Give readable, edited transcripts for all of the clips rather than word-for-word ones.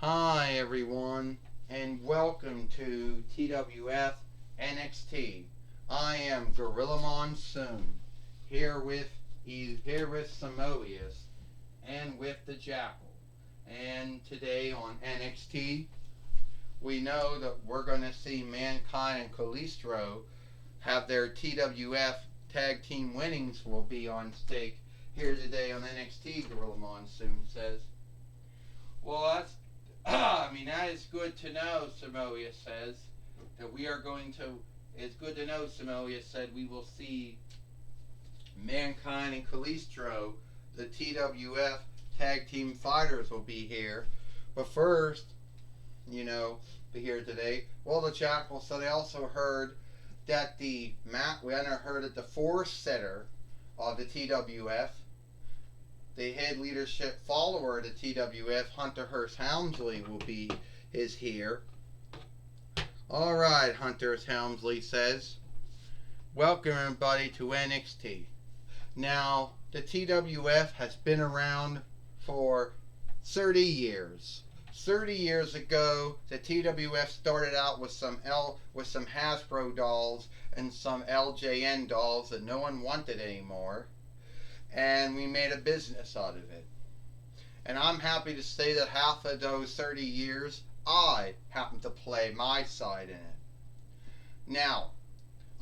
Hi everyone, and welcome to TWF NXT. I am Gorilla Monsoon, here with Samoeus and with the Jackal. And today on NXT, we know that we're going to see Mankind and Kalisto have their TWF tag team winnings will be on stake here today on NXT. Gorilla Monsoon says. Well, that is good to know, Samoa says. That we are going to. It's good to know, Samoa said, we will see Mankind and Kalisto, the TWF tag team fighters, will be here. But first, be here today. Well, the Jackal said they also heard that we heard that the fourth setter of the TWF, the head leadership follower of the TWF, Hunter Hearst Helmsley, is here. All right, Hunter Helmsley says, welcome everybody to NXT. Now, the TWF has been around for 30 years. 30 years ago, the TWF started out with some Hasbro dolls and some LJN dolls that no one wanted anymore, and we made a business out of it. And I'm happy to say that half of those 30 years, I happen to play my side in it. Now,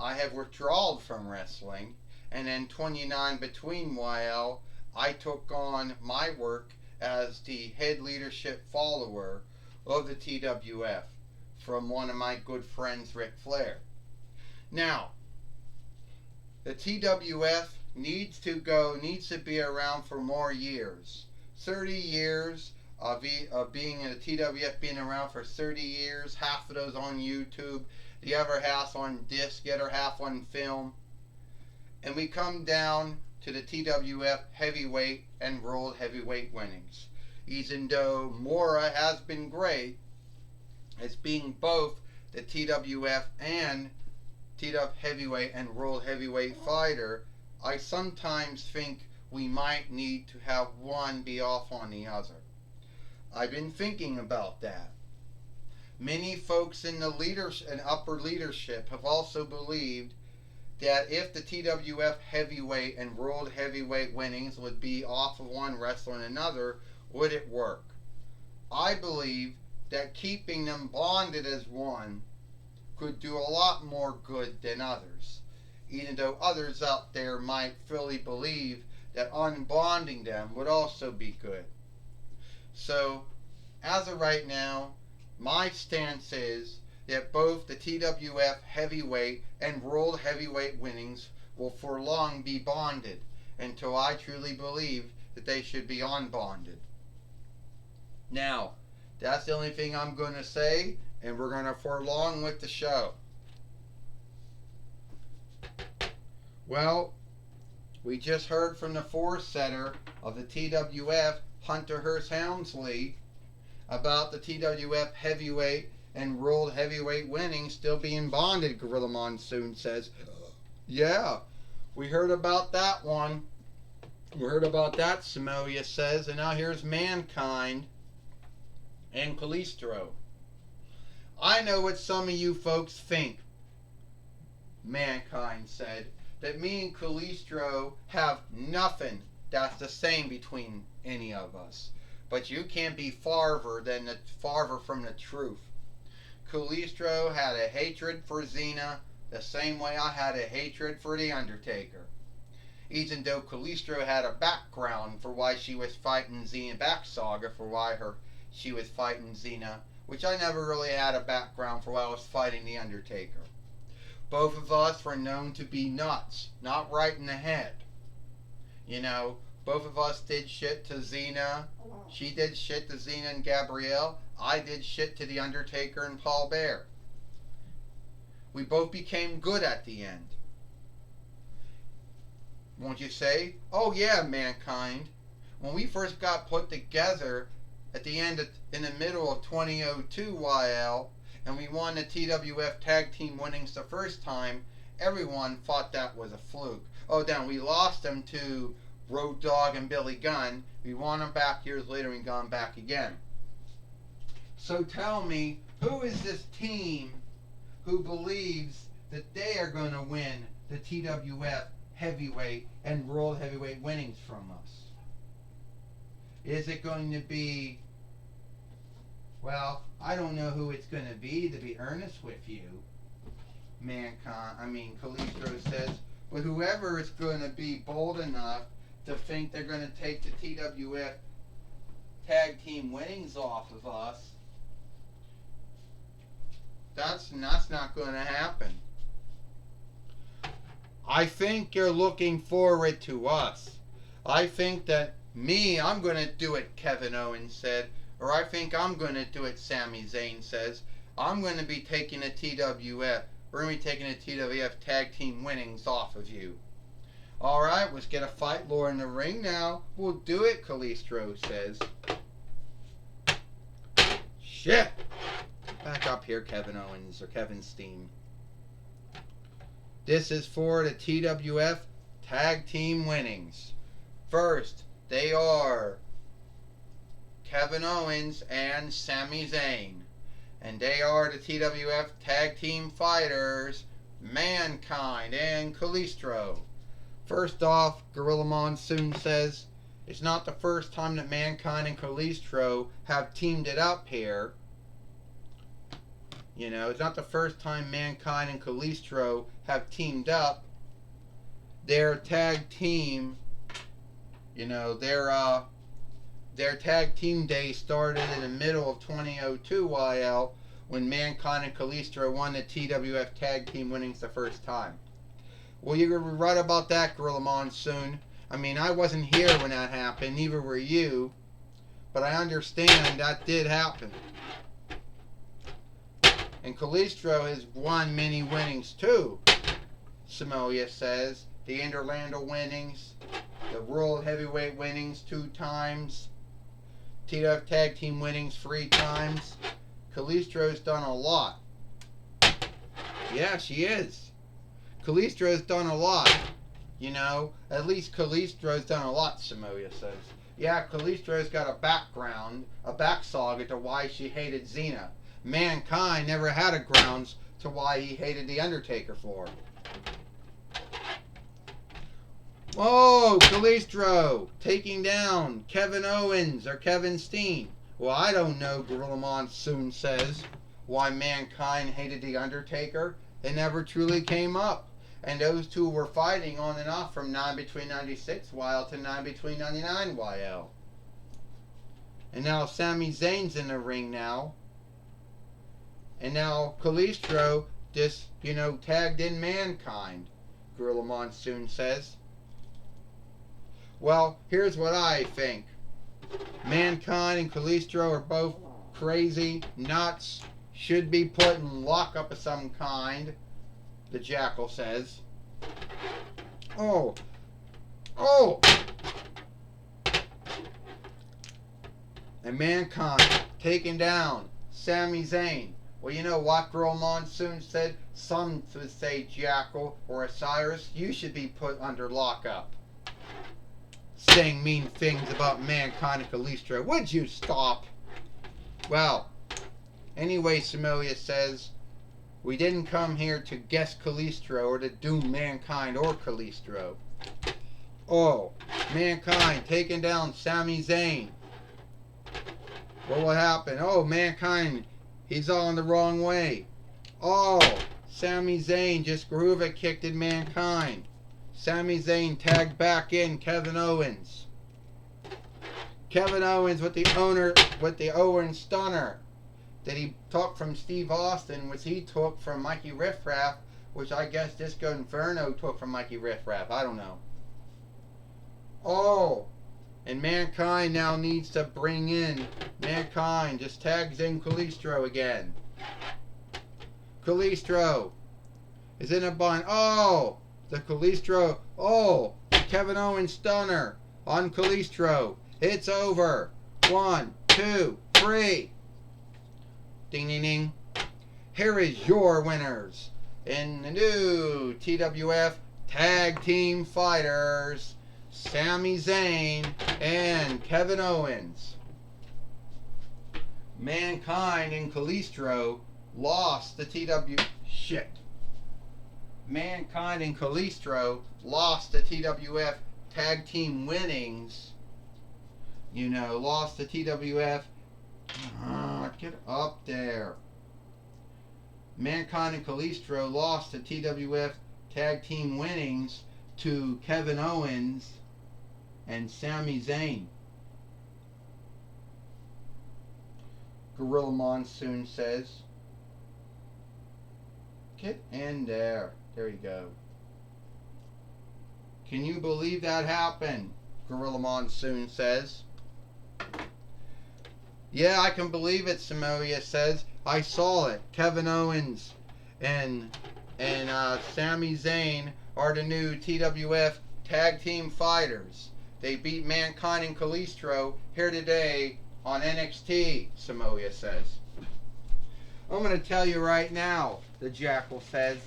I have withdrawn from wrestling, and in 29 between YL, I took on my work as the head leadership follower of the TWF from one of my good friends, Ric Flair. Now, the TWF needs to be around for more years. 30 years of being in the TWF, being around for 30 years, half of those on YouTube, the other half on disc, the other half on film. And we come down to the TWF heavyweight and world heavyweight winnings. Even though Mora has been great as being both the TWF and TWF heavyweight and world heavyweight fighter, I sometimes think we might need to have one be off on the other. I've been thinking about that. Many folks in the upper leadership have also believed that if the TWF heavyweight and world heavyweight winnings would be off of one wrestler and another, would it work? I believe that keeping them bonded as one could do a lot more good than others, even though others out there might fully believe that unbonding them would also be good. So, as of right now, my stance is that both the TWF heavyweight and world heavyweight winnings will for long be bonded until I truly believe that they should be unbonded. Now, that's the only thing I'm going to say, and we're going to prolong with the show. Well, we just heard from the fourth setter of the TWF, Hunter Hearst Helmsley, about the TWF heavyweight and world heavyweight winnings still being bonded, Gorilla Monsoon says. Yeah, we heard about that one. We heard about that, Samoa says. And now here's Mankind and Kalisto. I know what some of you folks think, Mankind said, that me and Kalisto have nothing that's the same between any of us. But you can't be farther from the truth. Kalisto had a hatred for Xena the same way I had a hatred for The Undertaker. Even though Kalisto had a background for why she was fighting Xena, back saga for why she was fighting Xena, which I never really had a background for why I was fighting The Undertaker. Both of us were known to be nuts, not right in the head. Both of us did shit to Xena. She did shit to Xena and Gabrielle. I did shit to The Undertaker and Paul Bearer. We both became good at the end. Won't you say? Oh yeah, Mankind. When we first got put together at the end in the middle of 2002 YL, and we won the TWF tag team winnings the first time, everyone thought that was a fluke. Oh, then we lost them to Road Dogg and Billy Gunn. We won them back years later and gone back again. So tell me, who is this team who believes that they are going to win the TWF heavyweight and world heavyweight winnings from us? Is it going to be, well, I don't know who it's going to be earnest with you. Kalisto says, but whoever is going to be bold enough to think they're going to take the TWF tag team winnings off of us, that's not going to happen. I think you're looking forward to us. I think that I'm going to do it, Kevin Owens said. Or I think I'm going to do it, Sami Zayn says. I'm going to be taking a TWF. We're going to be taking a TWF tag team winnings off of you. Alright, let's get a fight lore in the ring now. We'll do it, Kalisto says. Shit! Back up here, Kevin Owens, or Kevin Steen. This is for the TWF tag team winnings. First, they are Kevin Owens and Sami Zayn. And they are the TWF Tag Team Fighters, Mankind and Kalisto. First off, Gorilla Monsoon says, it's not the first time that Mankind and Kalisto have teamed it up here. You know, it's not the first time Mankind and Kalisto have teamed up. Their tag team, you know, their tag team day started in the middle of 2002 YL when Mankind and Kalisto won the TWF Tag Team winnings the first time. Well, you're right about that, Gorilla Monsoon. I mean, I wasn't here when that happened, neither were you, but I understand that did happen. And Kalisto has won many winnings too, Samoa says. The Interlando winnings, the World Heavyweight winnings 2 times, TWF Tag Team winnings 3 times. Kalisto's done a lot. Yeah, she is. Kalisto's done a lot. You know, at least Kalisto's done a lot, Samoa says. Yeah, Kalisto's got a background, a backsaga to why she hated Xena. Mankind never had a grounds to why he hated The Undertaker for. Oh, Kalisto taking down Kevin Owens or Kevin Steen. Well, I don't know, Gorilla Monsoon says, why Mankind hated The Undertaker. They never truly came up. And those two were fighting on and off from 9 between 96 YL to 9 between 99 YL. And now Sami Zayn's in the ring now. And now Kalisto just, you know, tagged in Mankind, Gorilla Monsoon says. Well, here's what I think. Mankind and Kalisto are both crazy, nuts, should be put in lockup of some kind, the Jackal says. Oh! And Mankind taking down Sami Zayn. Well, you know what Gorilla Monsoon said? Some would say Jackal or Osiris, you should be put under lockup. Saying mean things about Mankind and Kalisto. Would you stop? Well, anyway, Samoa says, we didn't come here to guess Kalisto or to doom Mankind or Kalisto. Oh, Mankind taking down Sami Zayn. What will happen? Oh, Mankind, he's on the wrong way. Oh, Sami Zayn just groove kicked at Mankind. Sami Zayn tagged back in Kevin Owens. Kevin Owens with the Owen Stunner that he took from Steve Austin, which he took from Mikey Riffraff, which I guess Disco Inferno took from Mikey Riffraff. I don't know. Oh, and Mankind now needs to bring in Mankind. Just tags in Kalisto again. Kalisto is in a bind. Oh, the Kalisto. Oh, Kevin Owens Stunner on Kalisto. It's over. 1, 2, 3. Ding, ding, ding. Here is your winners in the new TWF Tag Team Fighters, Sami Zayn and Kevin Owens. Mankind and Kalisto lost the Mankind and Kalisto lost the TWF tag team winnings. You know, lost the TWF. Get up there. Mankind and Kalisto lost the TWF tag team winnings to Kevin Owens and Sami Zayn. Gorilla Monsoon says, get in there. There you go. Can you believe that happened? Gorilla Monsoon says. Yeah, I can believe it, Samoa says. I saw it. Kevin Owens and Sami Zayn are the new TWF tag team fighters. They beat Mankind and Kalisto here today on NXT, Samoa says. I'm going to tell you right now, the Jackal says.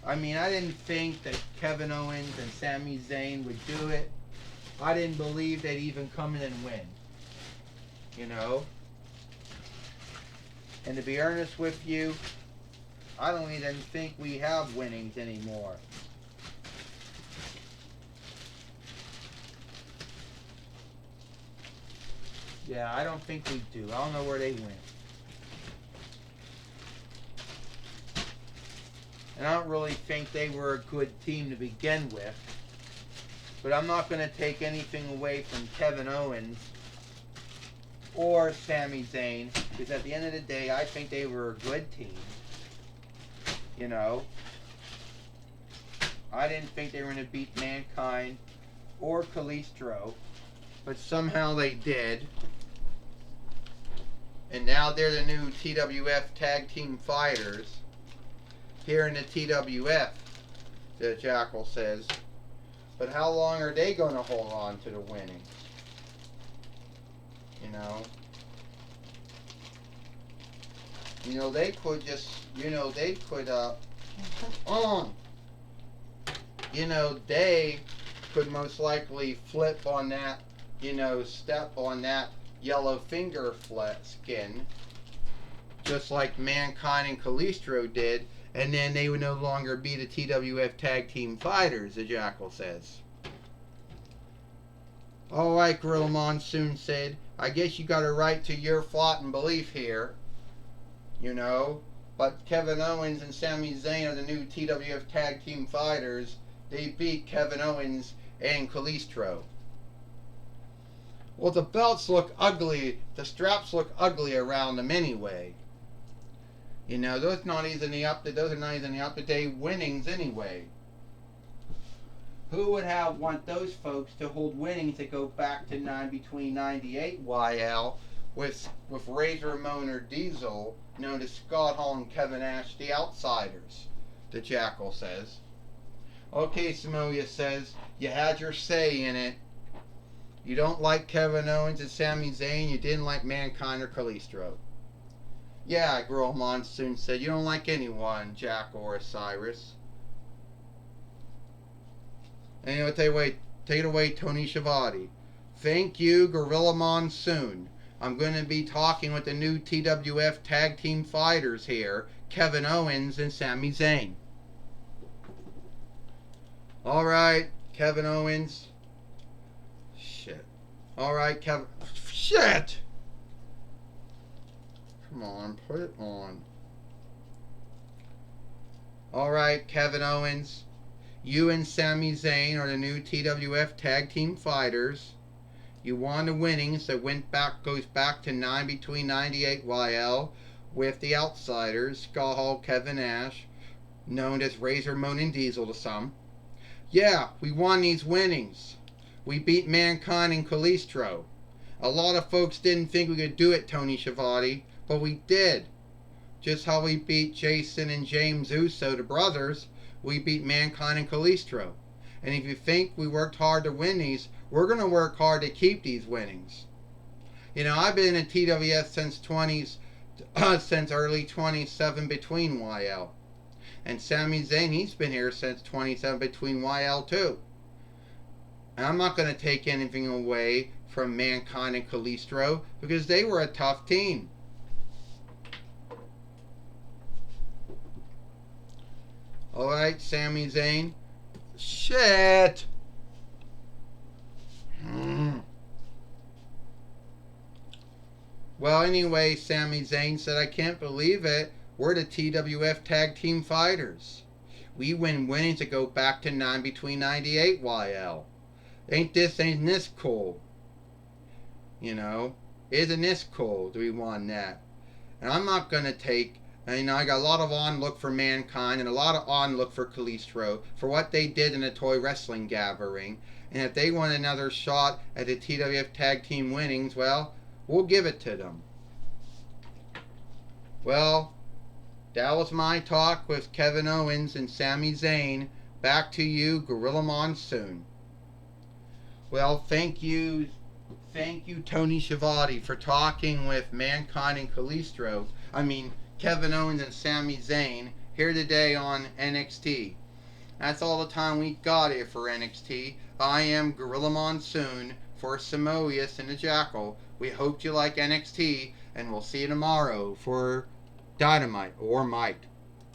I mean, I didn't think that Kevin Owens and Sami Zayn would do it. I didn't believe they'd even come in and win. You know? And to be earnest with you, I don't even think we have winnings anymore. Yeah, I don't think we do. I don't know where they went. And I don't really think they were a good team to begin with. But I'm not going to take anything away from Kevin Owens or Sami Zayn, because at the end of the day, I think they were a good team. You know? I didn't think they were going to beat Mankind or Kalisto, but somehow they did. And now they're the new TWF tag team fighters here in the TWF, the Jackal says. But how long are they going to hold on to the winnings? You know? You know, they could just, you know, they could, you know, they could most likely flip on that, you know, step on that yellow finger skin, just like Mankind and Kalisto did, and then they would no longer be the TWF tag team fighters, the Jackal says. Alright, Gorilla Monsoon said, I guess you got a right to your thought and belief here, you know, but Kevin Owens and Sami Zayn are the new TWF tag team fighters. They beat Kevin Owens and Kalisto. Well, the belts look ugly, the straps look ugly around them anyway. You know, those are not even the up-to-date winnings anyway. Who would want those folks to hold winnings that go back to between 98 YL with Razor Ramon or Diesel, known as Scott Hall and Kevin Nash, the Outsiders, the Jackal says. Okay, Samoa says, you had your say in it. You don't like Kevin Owens and Sami Zayn. You didn't like Mankind or Kalisto. Yeah, Gorilla Monsoon said, you don't like anyone, Jackal or Cyrus. Anyway, take it away, Tony Schiavone. Thank you, Gorilla Monsoon. I'm going to be talking with the new TWF tag team fighters here, Kevin Owens and Sami Zayn. Alright, Kevin Owens. Shit. Alright, Kevin. Shit! Come on, put it on. Alright, Kevin Owens. You and Sami Zayn are the new TWF tag team fighters. You won the winnings that goes back to between 98 YL with the Outsiders, Scott Hall, Kevin Nash, known as Razor Ramon and Diesel to some. Yeah, we won these winnings. We beat Mankind and Kalisto. A lot of folks didn't think we could do it, Tony Schiavone, but we did. Just how we beat Jason and James Uso, the brothers, we beat Mankind and Kalisto. And if you think we worked hard to win these, we're going to work hard to keep these winnings. You know, I've been in TWF since early 27 between YL. And Sami Zayn, he's been here since 27 between YL too. And I'm not going to take anything away from Mankind and Kalisto because they were a tough team. Alright, Sami Zayn. Shit! Well, anyway, Sami Zayn said, I can't believe it. We're the TWF Tag Team Fighters. We win winning to go back to 9 between 98 YL. Ain't this cool? You know? Isn't this cool? Do we want that? And I'm not gonna take, and I got a lot of onlook for Mankind and a lot of onlook for Kalisto for what they did in the Toy Wrestling Gathering. And if they want another shot at the TWF Tag Team winnings, well, we'll give it to them. Well, that was my talk with Kevin Owens and Sami Zayn. Back to you, Gorilla Monsoon. Well, thank you, Tony Schiavone, for talking with Mankind and Kalisto. Kevin Owens and Sami Zayn here today on NXT. That's all the time we got here for NXT. I am Gorilla Monsoon for Samoas and the Jackal. We hope you like NXT, and we'll see you tomorrow for Dynamite or Might.